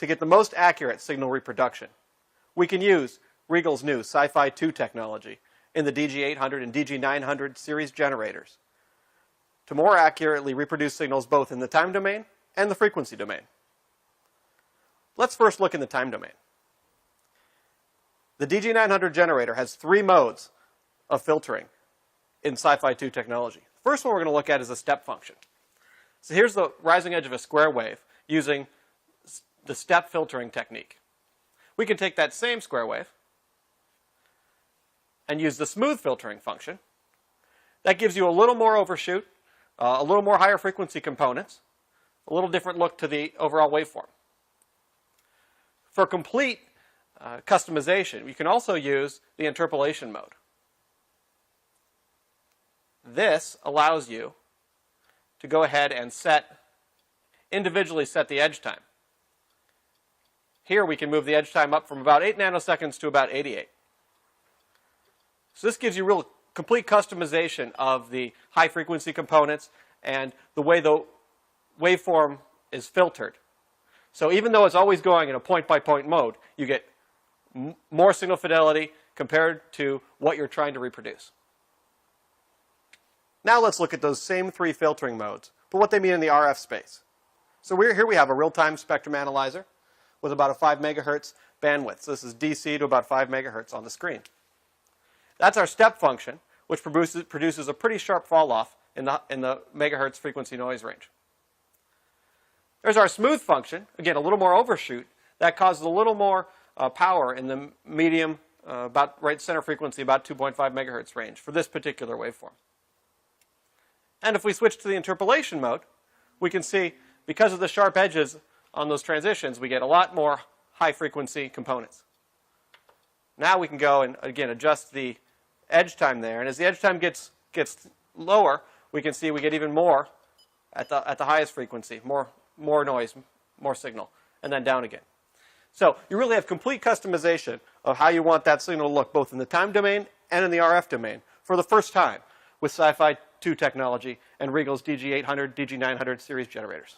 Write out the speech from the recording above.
to get the most accurate signal reproduction, we can use RIGOL's new SiFi 2 technology in the DG800 and DG900 series generators to more accurately reproduce signals both in the time domain and the frequency domain. Let's first look in the time domain. The DG900 generator has 3 modes of filtering in SiFi 2 technology. The first one we're going to look at is a step function. So here's the rising edge of a square wave using the step filtering technique. We can take that same square wave and use the smooth filtering function. That gives you a little more overshoot, a little more higher frequency components, a little different look to the overall waveform. For complete customization, you can also use the interpolation mode. This allows you to go ahead and individually set the edge time. Here we can move the edge time up from about 8 nanoseconds to about 88. So this gives you real complete customization of the high frequency components and the way the waveform is filtered. So even though it's always going in a point-by-point mode, you get more signal fidelity compared to what you're trying to reproduce. Now let's look at those same 3 filtering modes, but what they mean in the RF space. So here we have a real-time spectrum analyzer with about a 5 megahertz bandwidth. So this is DC to about 5 megahertz on the screen. That's our step function, which produces a pretty sharp fall-off in the megahertz frequency noise range. There's our smooth function, again a little more overshoot, that causes a little more power in the medium, about right center frequency, about 2.5 megahertz range for this particular waveform. And if we switch to the interpolation mode, we can see because of the sharp edges on those transitions, we get a lot more high frequency components. Now we can go and again adjust the edge time there, and as the edge time gets lower, we can see we get even more at the highest frequency, more noise, more signal, and then down again. So you really have complete customization of how you want that signal to look both in the time domain and in the RF domain for the first time with SiFi 2 technology and RIGOL's DG800, DG900 series generators.